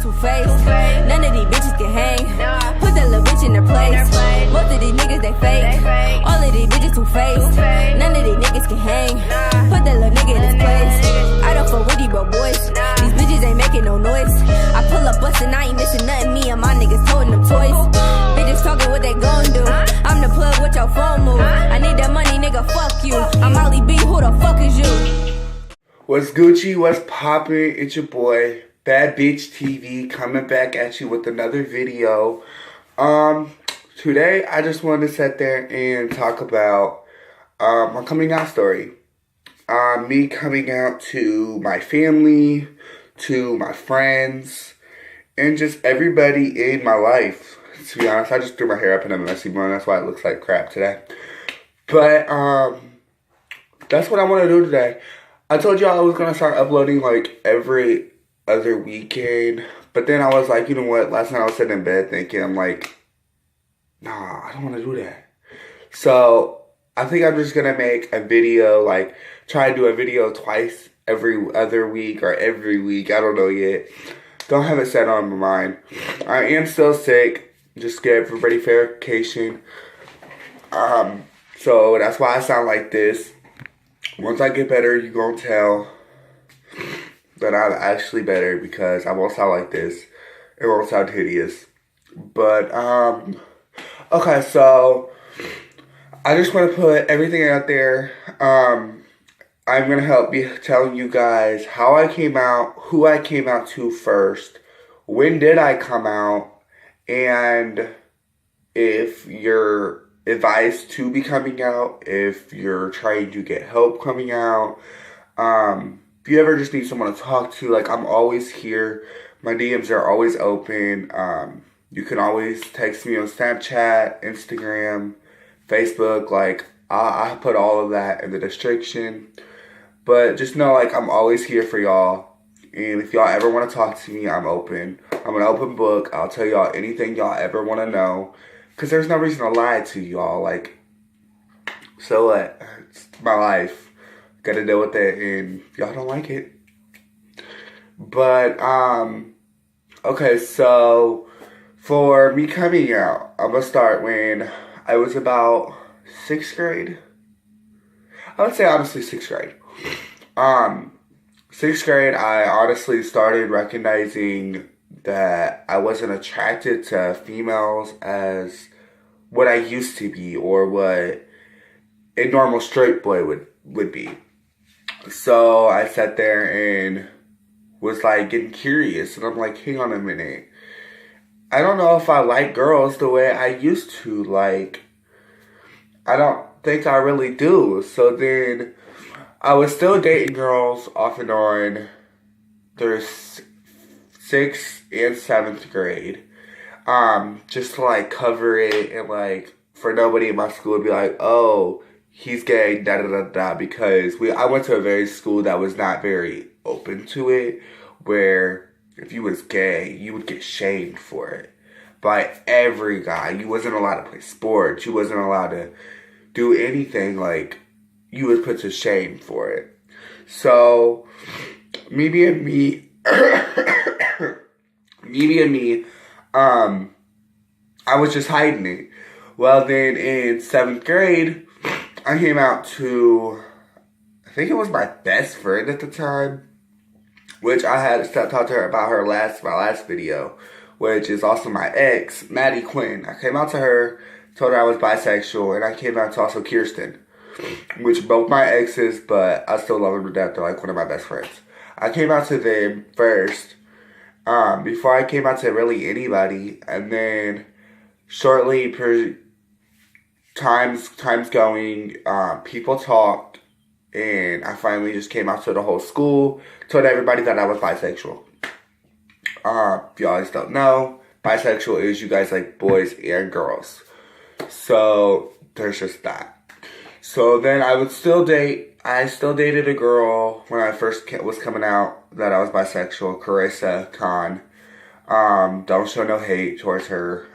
two-faced. None of these bitches can hang. Put that little bitch in their place. Most of these niggas, they fake. All of these bitches two-faced. None of these niggas can hang. Put that little nigga in his place. I don't fuck with these broke boys. These bitches ain't making no noise. I pull up bustin', I ain't missing nothing. Me and my niggas toting them toys. Bitches talking what they gon' do. I'm the plug with your phone move. I need that money, nigga, fuck you. I'm Molly B, who the fuck is you? What's Gucci? What's poppin'? It's your boy, Bad Bitch TV, coming back at you with another video. Today I just wanted to sit there and talk about my coming out story. Me coming out to my family, to my friends, and just everybody in my life. To be honest, I just threw my hair up in a messy bun. That's why it looks like crap today. But that's what I want to do today. I told y'all I was going to start uploading like every other weekend. But then I was like, you know what? Last night I was sitting in bed thinking, I'm like, nah, I don't want to do that. So I think I'm just going to make a video, like try to do a video twice every other week or every week. I don't know yet. Don't have it set on my mind. I am still sick. Just scared for ready verification. So that's why I sound like this. Once I get better, you're going to tell that I'm actually better because I won't sound like this. It won't sound hideous. But, okay, so I just want to put everything out there. I'm going to help be telling you guys how I came out, who I came out to first, when did I come out, and if you're advised to be coming out, if you're trying to get help coming out, if you ever just need someone to talk to, like, I'm always here. My DMs are always open. You can always text me on Snapchat, Instagram, Facebook. Like, I put all of that in the description. But just know, like, I'm always here for y'all. And if y'all ever want to talk to me, I'm open. I'm an open book. I'll tell y'all anything y'all ever want to know. Because there's no reason to lie to y'all. Like, so what? It's my life. Gotta deal with it. And y'all don't like it. But, okay, so for me coming out, I'm going to start when I was about 6th grade. I would say honestly 6th grade. 6th grade, I honestly started recognizing that I wasn't attracted to females as what I used to be or what a normal straight boy would be. So I sat there and was like getting curious, and I'm like, hang on a minute. I don't know if I like girls the way I used to. Like, I don't think I really do. So then I was still dating girls off and on through 6th and 7th grade. Just to like cover it and like for nobody in my school to be like, oh, he's gay, da da da da, because I went to a very school that was not very open to it, where if you was gay, you would get shamed for it by every guy. You wasn't allowed to play sports. You wasn't allowed to do anything. Like, you was put to shame for it. So, me being me, I was just hiding it. Well, then in 7th grade, I came out to, I think it was my best friend at the time, which I had talked to her about my last video, which is also my ex, Maddie Quinn. I came out to her, told her I was bisexual, and I came out to also Kirsten, which both my exes, but I still love them to death. They're like one of my best friends. I came out to them first, before I came out to really anybody, and then shortly, time's going, people talked, and I finally just came out to the whole school, told everybody that I was bisexual. If you guys don't know, bisexual is you guys like boys and girls. So there's just that. So then I still dated a girl when I first was coming out that I was bisexual, Carissa Khan. Don't show no hate towards her.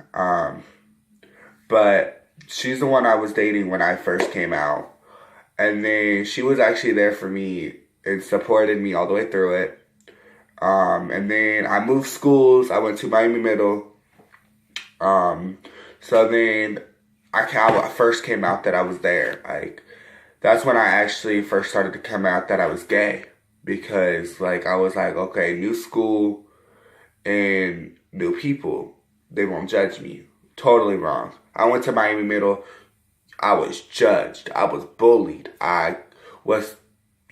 But she's the one I was dating when I first came out. And then she was actually there for me and supported me all the way through it. And then I moved schools. I went to Miami Middle. So then I first came out that I was there. Like, that's when I actually first started to come out that I was gay. Because, like, I was like, okay, new school and new people. They won't judge me. Totally wrong. I went to Miami Middle. I was judged. I was bullied. I was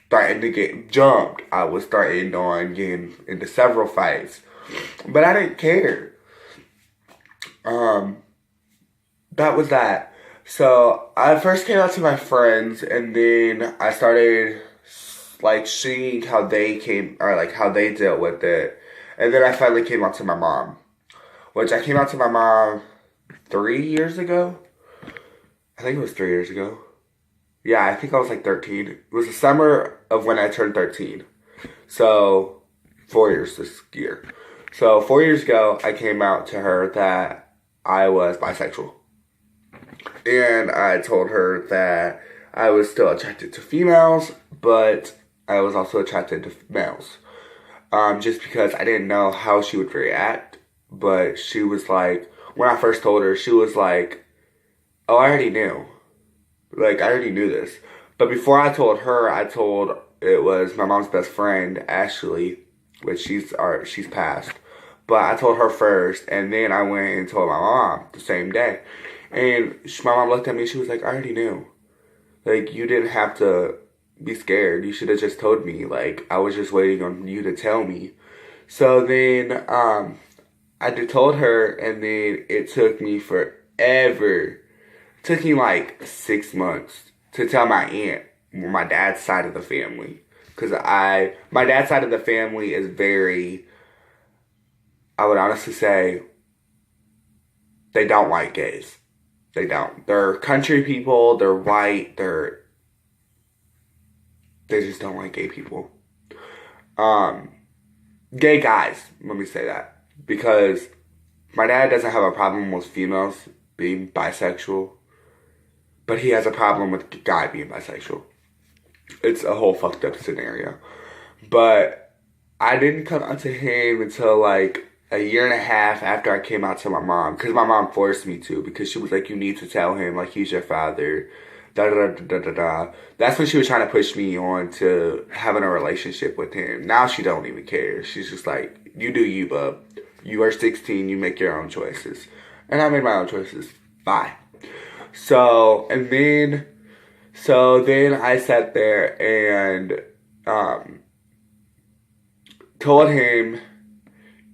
starting to get jumped. I was starting on getting into several fights. But I didn't care. That was that. So I first came out to my friends, and then I started like seeing how they how they dealt with it. And then I finally came out to my mom. Which I came out to my mom 3 years ago. I think it was 3 years ago. Yeah, I think I was like 13. It was the summer of when I turned 13. So, 4 years this year. So, 4 years ago, I came out to her that I was bisexual. And I told her that I was still attracted to females, but I was also attracted to males. Just because I didn't know how she would react. But she was like, when I first told her, she was like, oh, I already knew. Like, I already knew this. But before I told her, it was my mom's best friend, Ashley, which she's passed. But I told her first, and then I went and told my mom the same day. And my mom looked at me, she was like, I already knew. Like, you didn't have to be scared. You should have just told me. Like, I was just waiting on you to tell me. So then, I told her, and then it took me forever. It took me like 6 months to tell my aunt, my dad's side of the family. Because my dad's side of the family is very, I would honestly say, they don't like gays. They don't. They're country people, they're white, they just don't like gay people. Gay guys, let me say that. Because my dad doesn't have a problem with females being bisexual, but he has a problem with a guy being bisexual. It's a whole fucked up scenario. But I didn't come out to him until like a year and a half after I came out to my mom. Because my mom forced me to. Because she was like, you need to tell him, like, he's your father. Da-da-da-da-da-da. That's when she was trying to push me on to having a relationship with him. Now she don't even care. She's just like, you do you, bub. You are 16, you make your own choices. And I made my own choices. Bye. So then I sat there and told him,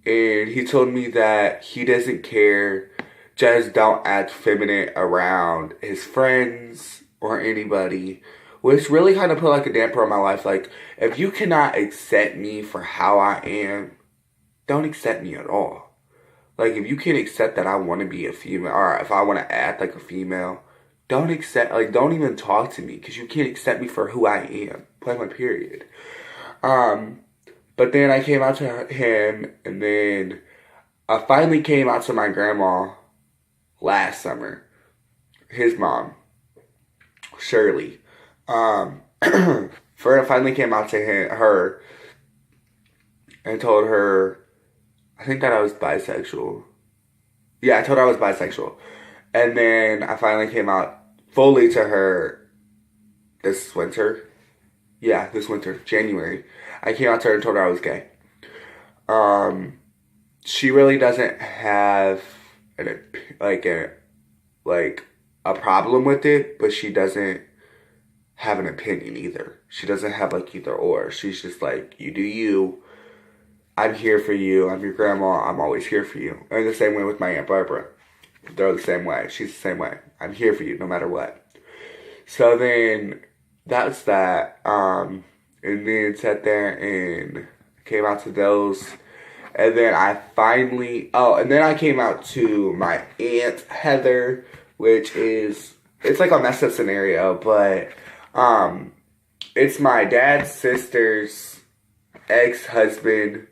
and he told me that he doesn't care, just don't act feminine around his friends or anybody, which really kind of put like a damper on my life. Like, if you cannot accept me for how I am, don't accept me at all. Like, if you can't accept that I want to be a female, or if I want to act like a female, don't even talk to me, because you can't accept me for who I am. Point blank period. But then I came out to him, and then I finally came out to my grandma last summer. His mom, Shirley. I finally came out to her and told her, I think that I was bisexual. Yeah, I told her I was bisexual. And then I finally came out fully to her this winter. Yeah, this winter, January. I came out to her and told her I was gay. She really doesn't have a problem with it, but she doesn't have an opinion either. She doesn't have like either or. She's just like, you do you. I'm here for you. I'm your grandma. I'm always here for you. And the same way with my Aunt Barbara. They're the same way. She's the same way. I'm here for you no matter what. So then, that's that. And then sat there and came out to those. And then I finally... Oh, and then I came out to my Aunt Heather, which is... It's like a messed up scenario, but... it's my dad's sister's ex-husband.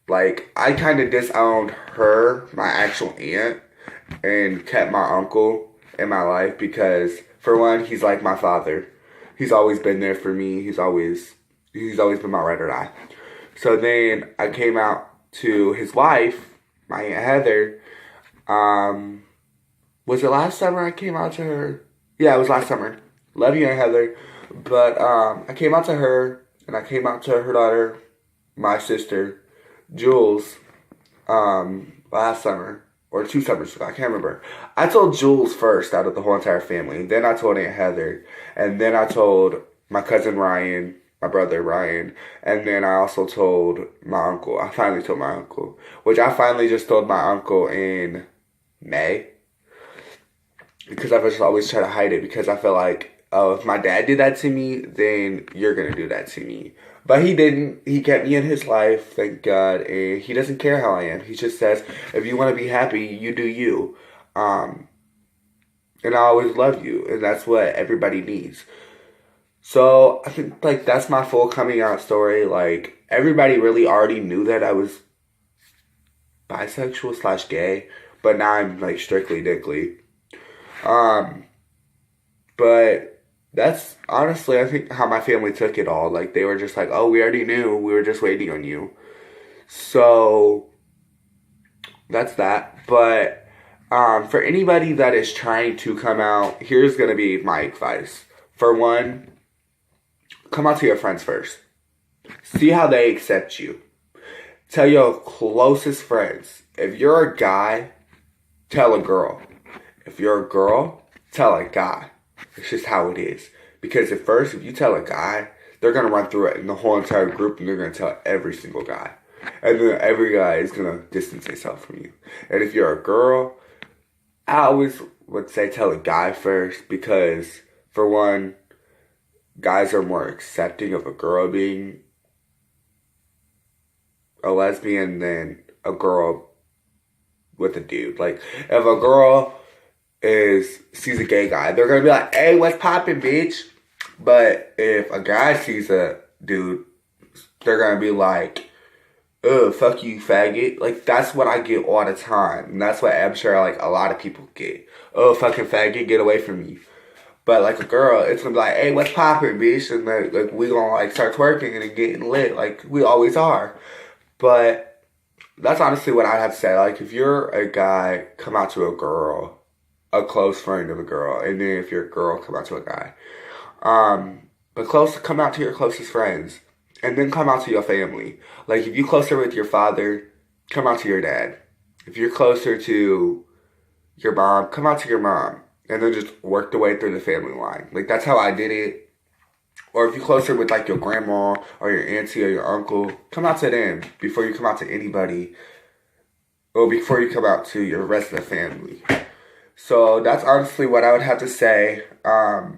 Like, I kind of disowned her, my actual aunt, and kept my uncle in my life because, for one, he's like my father. He's always been there for me. He's always been my ride or die. So then I came out to his wife, my Aunt Heather. Was it last summer I came out to her? Yeah, it was last summer. Love you, Aunt Heather. But I came out to her, and I came out to her daughter, my sister, Jules, last summer. Or 2 summers ago, I can't remember. I told Jules first out of the whole entire family. Then I told Aunt Heather. And then I told my cousin Ryan, my brother Ryan. And then I also told my uncle. I finally told my uncle. Which I finally just told my uncle in May. Because I just always try to hide it. Because I feel like, oh, if my dad did that to me, then you're going to do that to me. But he didn't. He kept me in his life, thank God. And he doesn't care how I am. He just says, if you want to be happy, you do you. And I always love you. And that's what everybody needs. So I think, like, that's my full coming out story. Like, everybody really already knew that I was bisexual / gay. But now I'm, like, strictly dickly. But that's honestly, I think, how my family took it all. Like, they were just like, oh, we already knew. We were just waiting on you. So, that's that. But, for anybody that is trying to come out, here's going to be my advice. For one, come out to your friends first. See how they accept you. Tell your closest friends. If you're a guy, tell a girl. If you're a girl, tell a guy. It's just how it is. Because at first, if you tell a guy, they're going to run through it in the whole entire group, and they're going to tell every single guy. And then every guy is going to distance themselves from you. And if you're a girl, I always would say tell a guy first. Because, for one, guys are more accepting of a girl being a lesbian than a girl with a dude. Like, if a girl sees a gay guy, they're gonna be like, hey, what's poppin', bitch? But if a guy sees a dude, they're gonna be like, ugh, fuck you, faggot. Like, that's what I get all the time. And that's what I'm sure, like, a lot of people get. Oh, fucking faggot, get away from me. But, like, a girl, it's gonna be like, hey, what's poppin', bitch? And, like we gonna, like, start twerking and getting lit, like we always are. But that's honestly what I have to say. Like, if you're a guy, come out to a girl, a close friend of a girl, and then if you're a girl, come out to a guy. But come out to your closest friends, and then come out to your family. Like, if you're closer with your father, come out to your dad. If you're closer to your mom, come out to your mom, and then just work the way through the family line. Like, that's how I did it. Or if you're closer with, like, your grandma, or your auntie, or your uncle, come out to them before you come out to anybody, or before you come out to your rest of the family. So that's honestly what I would have to say. But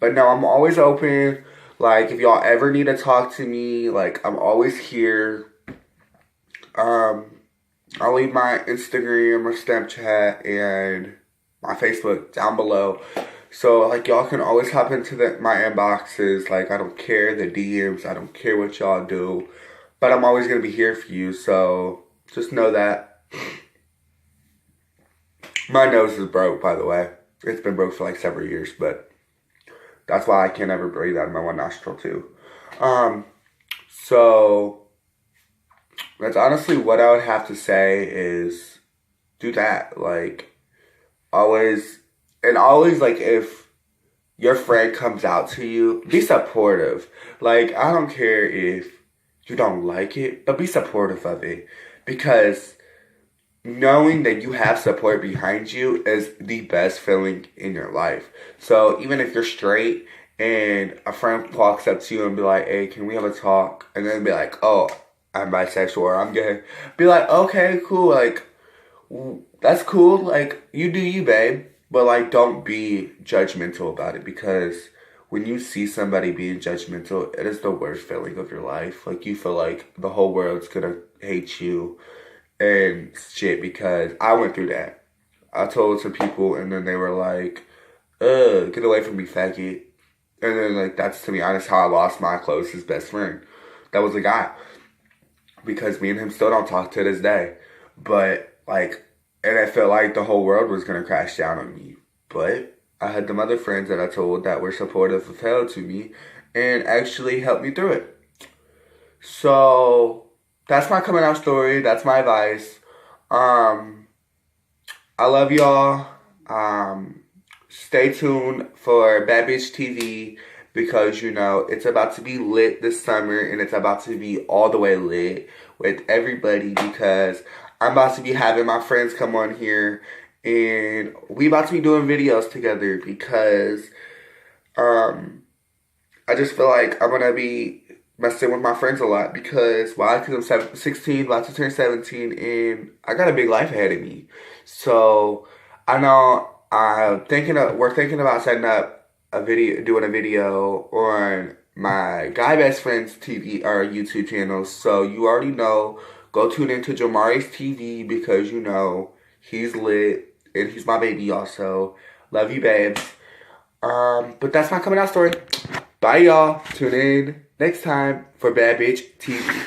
no, I'm always open. Like, if y'all ever need to talk to me, like, I'm always here. I'll leave my Instagram or Snapchat and my Facebook down below. So, like, y'all can always hop into my inboxes. Like, I don't care, the DMs. I don't care what y'all do. But I'm always going to be here for you. So, just know that. My nose is broke, by the way. It's been broke for like several years, but that's why I can't ever breathe out of my one nostril too. So that's honestly what I would have to say is do that. Like, always, like, if your friend comes out to you, be supportive. Like, I don't care if you don't like it, but be supportive of it. Because knowing that you have support behind you is the best feeling in your life. So even if you're straight and a friend walks up to you and be like, hey, can we have a talk? And then be like, oh, I'm bisexual or I'm gay. Be like, okay, cool. Like, that's cool. Like, you do you, babe. But, like, don't be judgmental about it. Because when you see somebody being judgmental, it is the worst feeling of your life. Like, you feel like the whole world's gonna hate you and shit, because I went through that. I told some people, and then they were like, get away from me, faggot. And then, like, that's, to be honest, how I lost my closest best friend. That was a guy. Because me and him still don't talk to this day. But, like, and I felt like the whole world was going to crash down on me. But I had them other friends that I told that were supportive of hell to me and actually helped me through it. So that's my coming out story. That's my advice. I love y'all. Stay tuned for Bad Bitch TV because, you know, it's about to be lit this summer and it's about to be all the way lit with everybody because I'm about to be having my friends come on here and we about to be doing videos together because I just feel like I'm going to be messing with my friends a lot because, why? Because I'm 16, about to turn 17, and I got a big life ahead of me. So, I know we're thinking about setting up doing a video on my Guy Best Friends TV or YouTube channel. So, you already know, go tune into Jamari's TV because, you know, he's lit, and he's my baby also. Love you, babes. But that's my coming out story. Bye, y'all. Tune in next time for Bad Bitch TV.